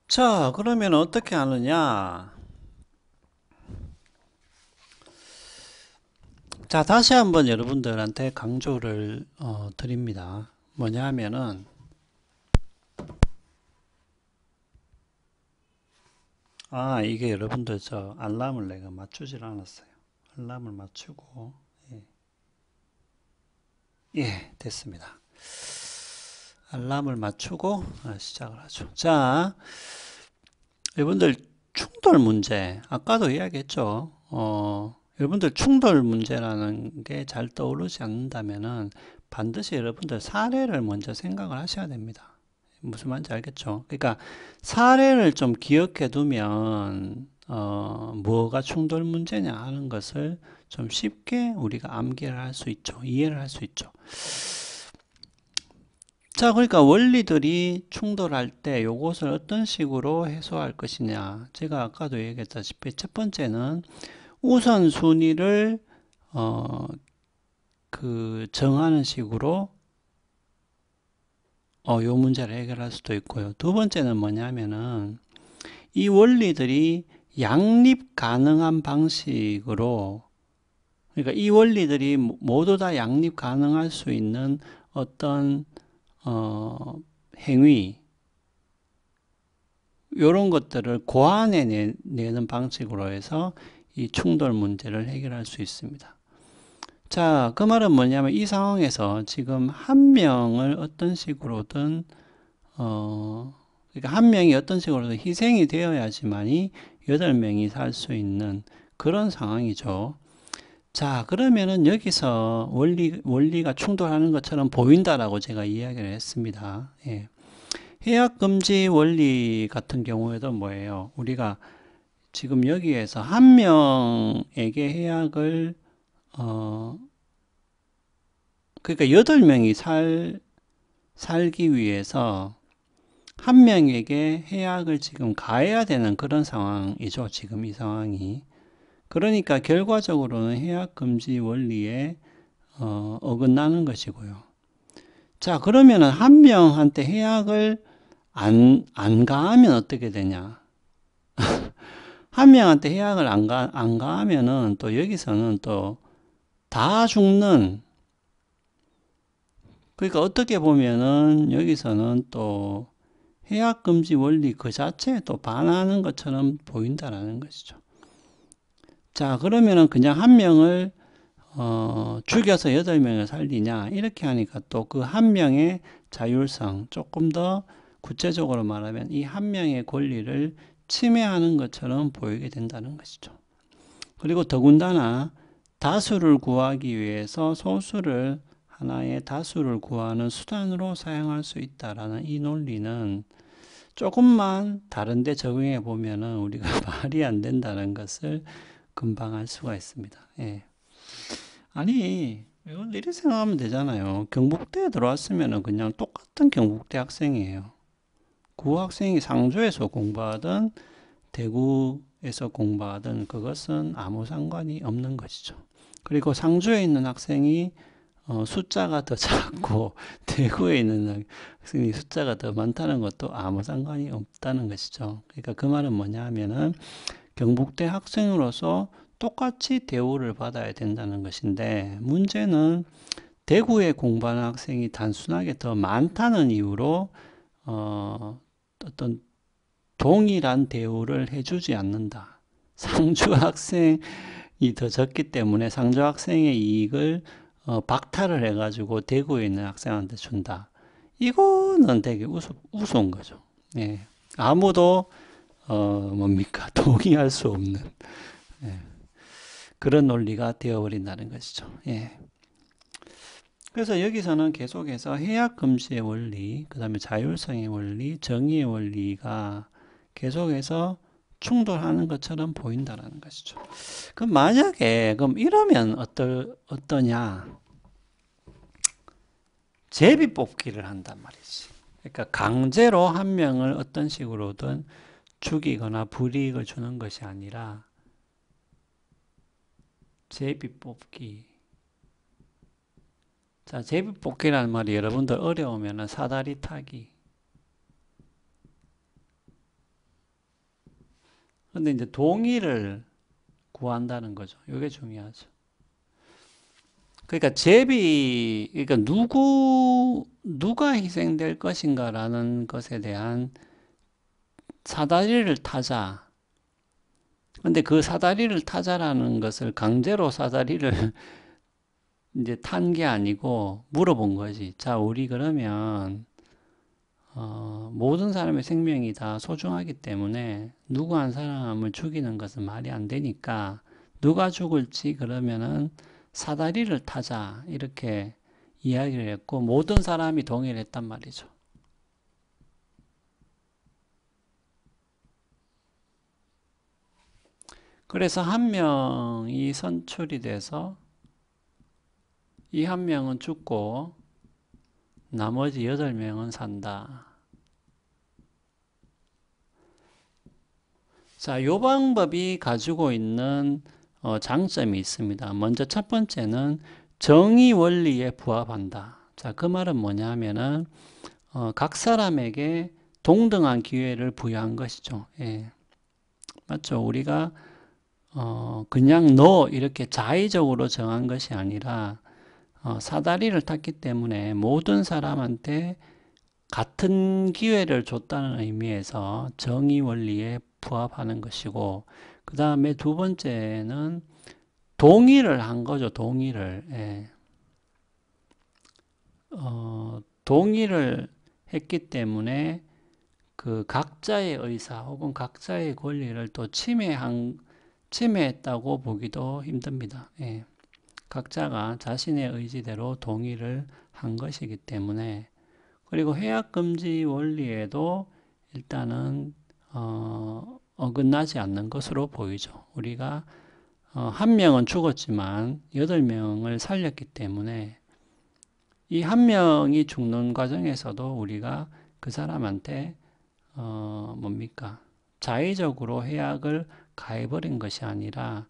자, 그러면 어떻게 하느냐? 자, 다시 한번 여러분들한테 강조를 드립니다. 뭐냐 하면은, 이게 여러분들 저 알람을 내가 맞추질 않았어요. 알람을 맞추고, 예, 예, 됐습니다. 알람을 맞추고 시작을 하죠. 자, 여러분들 충돌 문제, 아까도 이야기했죠. 여러분들 충돌 문제라는 게 잘 떠오르지 않는다면은 반드시 여러분들 사례를 먼저 생각을 하셔야 됩니다. 무슨 말인지 알겠죠? 그러니까 사례를 좀 기억해 두면 뭐가 충돌 문제냐 하는 것을 좀 쉽게 우리가 암기를 할 수 있죠. 이해를 할 수 있죠. 자, 그러니까 원리들이 충돌할 때 요것을 어떤 식으로 해소할 것이냐. 제가 아까도 얘기했다시피 첫 번째는 우선순위를 어, 정하는 식으로 요 문제를 해결할 수도 있고요. 두 번째는 뭐냐면은 이 원리들이 양립 가능한 방식으로, 그러니까 이 원리들이 모두 다 양립 가능할 수 있는 어떤 행위, 이런 것들을 고안해내는 방식으로 해서 이 충돌 문제를 해결할 수 있습니다. 자, 그 말은 뭐냐면 이 상황에서 지금 한 명을 어떤 식으로든 그러니까 한 명이 어떤 식으로든 희생이 되어야지만이 8명이 살 수 있는 그런 상황이죠. 자, 그러면은 여기서 원리가 충돌하는 것처럼 보인다라고 제가 이야기를 했습니다. 예. 해약금지 원리 같은 경우에도 뭐예요? 우리가 지금 여기에서 한 명에게 해약을, 그러니까 8명이 살기 위해서 한 명에게 해약을 지금 가해야 되는 그런 상황이죠. 지금 이 상황이. 그러니까 결과적으로는 해약금지 원리에 어긋나는 것이고요. 자, 그러면은 한 명한테 해약을 안 가하면 어떻게 되냐? 한 명한테 해약을 안 가하면은 또 여기서는 또 다 죽는, 그러니까 어떻게 보면은 여기서는 또 해약금지 원리 그 자체에 또 반하는 것처럼 보인다라는 것이죠. 자, 그러면은 그냥 한 명을 죽여서 8명을 살리냐 이렇게 하니까 또 그 한 명의 자율성, 조금 더 구체적으로 말하면 이 한 명의 권리를 침해하는 것처럼 보이게 된다는 것이죠. 그리고 더군다나 다수를 구하기 위해서 소수를, 하나의 다수를 구하는 수단으로 사용할 수 있다라는 이 논리는 조금만 다른데 적용해 보면은 우리가 말이 안 된다는 것을 금방 알 수가 있습니다. 예. 아니, 이건 이리 생각하면 되잖아요. 경북대에 들어왔으면 그냥 똑같은 경북대 학생이에요. 그 학생이 상주에서 공부하든 대구에서 공부하든 그것은 아무 상관이 없는 것이죠. 그리고 상주에 있는 학생이 숫자가 더 작고 대구에 있는 학생이 숫자가 더 많다는 것도 아무 상관이 없다는 것이죠. 그러니까 그 말은 뭐냐 하면은 경북대 학생으로서 똑같이 대우를 받아야 된다는 것인데, 문제는 대구에 공부하는 학생이 단순하게 더 많다는 이유로 어떤 동일한 대우를 해주지 않는다. 상주 학생이 더 적기 때문에 상주 학생의 이익을 박탈을 해가지고 대구에 있는 학생한테 준다. 이거는 되게 우스운 거죠. 예. 아무도 뭡니까 동의할 수 없는, 예, 그런 논리가 되어버린다는 것이죠. 예. 그래서 여기서는 계속해서 해약 금지의 원리, 그 다음에 자율성의 원리, 정의의 원리가 계속해서 충돌하는 것처럼 보인다는 것이죠. 그럼 만약에 그럼 이러면 어떠냐? 제비뽑기를 한단 말이지. 그러니까 강제로 한 명을 어떤 식으로든 죽이거나 불이익을 주는 것이 아니라 제비뽑기. 자, 제비뽑기라는 말이 여러분들 어려우면 사다리 타기. 근데 이제 동의를 구한다는 거죠. 이게 중요하죠. 그러니까 그러니까 누가 희생될 것인가라는 것에 대한 사다리를 타자. 근데 그 사다리를 타자라는 것을 강제로 사다리를 이제 탄 게 아니고 물어본 거지. 자, 우리 그러면 모든 사람의 생명이 다 소중하기 때문에 누구 한 사람을 죽이는 것은 말이 안 되니까 누가 죽을지 그러면은 사다리를 타자 이렇게 이야기를 했고 모든 사람이 동의를 했단 말이죠. 그래서 한 명이 선출이 돼서 이 한 명은 죽고 나머지 8명은 산다. 자, 요 방법이 가지고 있는 장점이 있습니다. 먼저 첫 번째는 정의 원리에 부합한다. 자, 그 말은 뭐냐면은 각 사람에게 동등한 기회를 부여한 것이죠. 예. 맞죠? 우리가 그냥 너 이렇게 자의적으로 정한 것이 아니라 사다리를 탔기 때문에 모든 사람한테 같은 기회를 줬다는 의미에서 정의 원리에 부합하는 것이고, 그 다음에 두 번째는 동의를 한 거죠. 동의를. 예. 동의를 했기 때문에 그 각자의 의사 혹은 각자의 권리를 또 침해했다고 보기도 힘듭니다. 예. 각자가 자신의 의지대로 동의를 한 것이기 때문에, 그리고 해약금지 원리에도 일단은 어긋나지 않는 것으로 보이죠. 우리가 한 명은 죽었지만 8명을 살렸기 때문에 이 한 명이 죽는 과정에서도 우리가 그 사람한테 뭡니까? 자의적으로 해약을 가해버린 것이 아니라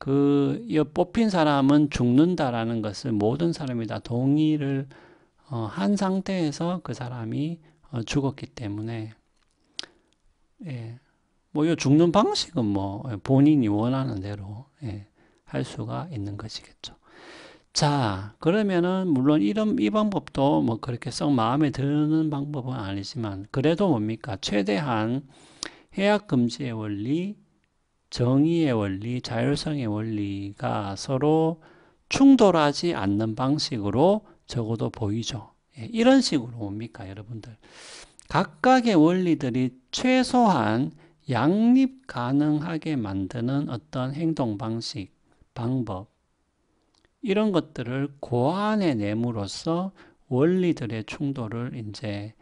이 뽑힌 사람은 죽는다라는 것을 모든 사람이 다 동의를 한 상태에서 그 사람이 죽었기 때문에, 예, 뭐 이 죽는 방식은 뭐 본인이 원하는 대로 할 수가 있는 것이겠죠. 자, 그러면은 물론 이 방법도 뭐 그렇게 썩 마음에 드는 방법은 아니지만 그래도 뭡니까? 최대한 해약 금지의 원리, 정의의 원리, 자율성의 원리가 서로 충돌하지 않는 방식으로 적어도 보이죠. 이런 식으로 뭡니까, 여러분들? 각각의 원리들이 최소한 양립 가능하게 만드는 어떤 행동 방식, 방법, 이런 것들을 고안해 내므로써 원리들의 충돌을 이제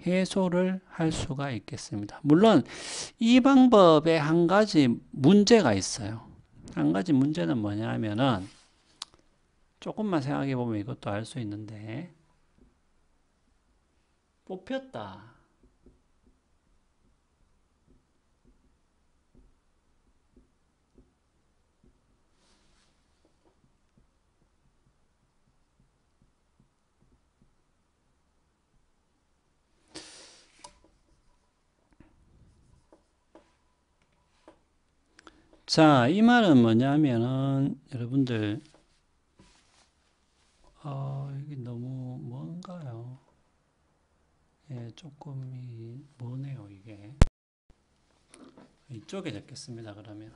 해소를 할 수가 있겠습니다. 물론 이 방법에 한 가지 문제가 있어요. 한 가지 문제는 뭐냐면은 조금만 생각해 보면 이것도 알 수 있는데, 뽑혔다. 자, 이 말은 뭐냐면은 여러분들 이게 너무 뭔가요? 예, 조금 뭐네요, 이게. 이쪽에 적겠습니다, 그러면.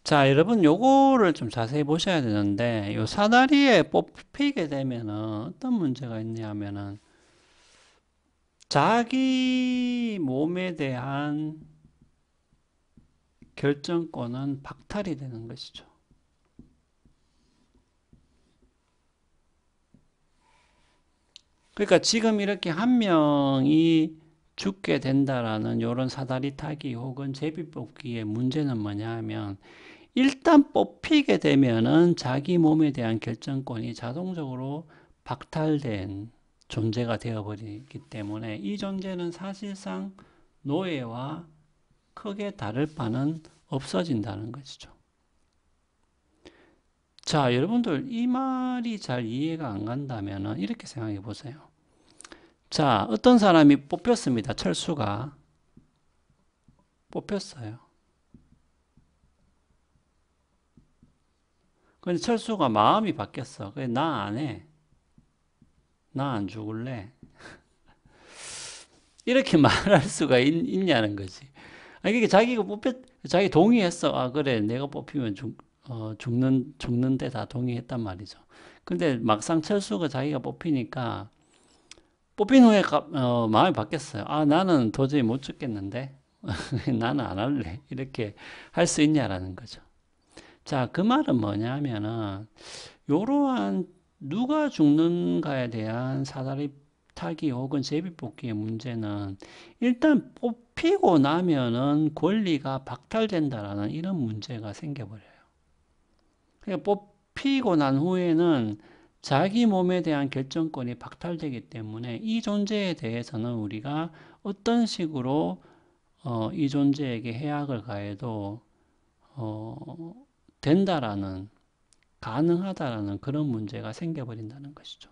자, 여러분 요거를 좀 자세히 보셔야 되는데, 요 사다리에 뽑히게 되면은 어떤 문제가 있냐면은 자기 몸에 대한 결정권은 박탈이 되는 것이죠. 그러니까 지금 이렇게 한 명이 죽게 된다라는 이런 사다리 타기 혹은 제비 뽑기의 문제는 뭐냐 하면, 일단 뽑히게 되면은 자기 몸에 대한 결정권이 자동적으로 박탈된 존재가 되어버리기 때문에 이 존재는 사실상 노예와 크게 다를 바는 없어진다는 것이죠. 자, 여러분들 이 말이 잘 이해가 안 간다면 이렇게 생각해 보세요. 자, 어떤 사람이 뽑혔습니다. 철수가 뽑혔어요. 근데 철수가 마음이 바뀌었어. 그래, 나 안 해. 나 안 죽을래. 이렇게 말할 수가 있냐는 거지. 아니, 그게 자기가 자기 동의했어. 아, 그래. 내가 뽑히면 죽는데 다 동의했단 말이죠. 근데 막상 철수가 자기가 뽑히니까, 뽑힌 후에 마음이 바뀌었어요. 아, 나는 도저히 못 죽겠는데? 나는 안 할래. 이렇게 할 수 있냐라는 거죠. 자, 그 말은 뭐냐면은, 요러한 누가 죽는가에 대한 사다리 타기 혹은 제비뽑기의 문제는 일단 뽑히고 나면은 권리가 박탈된다라는 이런 문제가 생겨버려요. 그러니까 뽑히고 난 후에는 자기 몸에 대한 결정권이 박탈되기 때문에 이 존재에 대해서는 우리가 어떤 식으로 이 존재에게 해악을 가해도 된다라는, 가능하다라는 그런 문제가 생겨버린다는 것이죠.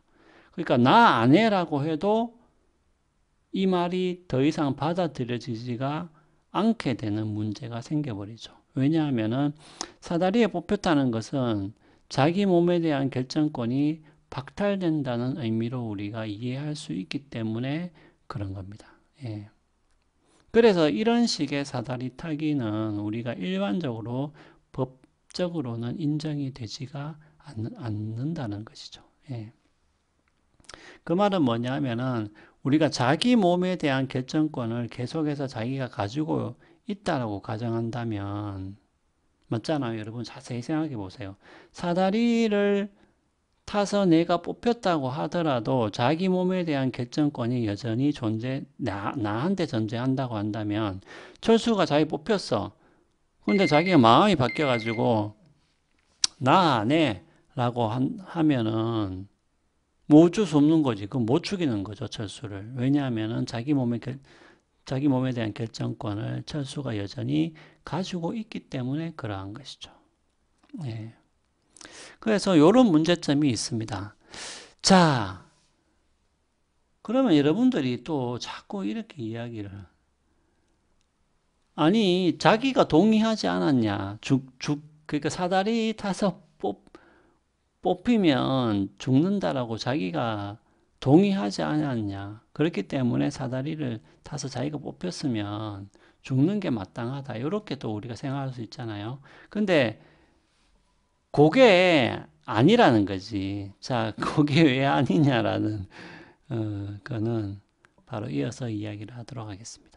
그러니까 나 안 해라고 해도 이 말이 더 이상 받아들여지지가 않게 되는 문제가 생겨버리죠. 왜냐하면은 사다리에 뽑혔다는 것은 자기 몸에 대한 결정권이 박탈된다는 의미로 우리가 이해할 수 있기 때문에 그런 겁니다. 예. 그래서 이런 식의 사다리 타기는 우리가 일반적으로 법적으로는 인정이 되지가 않는다는 것이죠. 예. 그 말은 뭐냐면은 우리가 자기 몸에 대한 결정권을 계속해서 자기가 가지고 있다라고 가정한다면, 맞잖아요. 여러분 자세히 생각해 보세요. 사다리를 타서 내가 뽑혔다고 하더라도 자기 몸에 대한 결정권이 여전히 나한테 존재한다고 한다면, 철수가 자기 뽑혔어. 근데 자기가 마음이 바뀌어가지고 나 안 해 라고 하면은 뭐 어쩔 수 없는 거지. 그건 못 죽이는 거죠, 철수를. 왜냐하면은 자기 몸에 대한 결정권을 철수가 여전히 가지고 있기 때문에 그러한 것이죠. 예. 그래서 이런 문제점이 있습니다. 자, 그러면 여러분들이 또 자꾸 이렇게 이야기를, 아니, 자기가 동의하지 않았냐. 그러니까 사다리 타서 뽑히면 죽는다라고 자기가 동의하지 않았냐. 그렇기 때문에 사다리를 타서 자기가 뽑혔으면 죽는 게 마땅하다. 이렇게 또 우리가 생각할 수 있잖아요. 근데 그게 아니라는 거지. 자, 그게 왜 아니냐라는 거는 바로 이어서 이야기를 하도록 하겠습니다.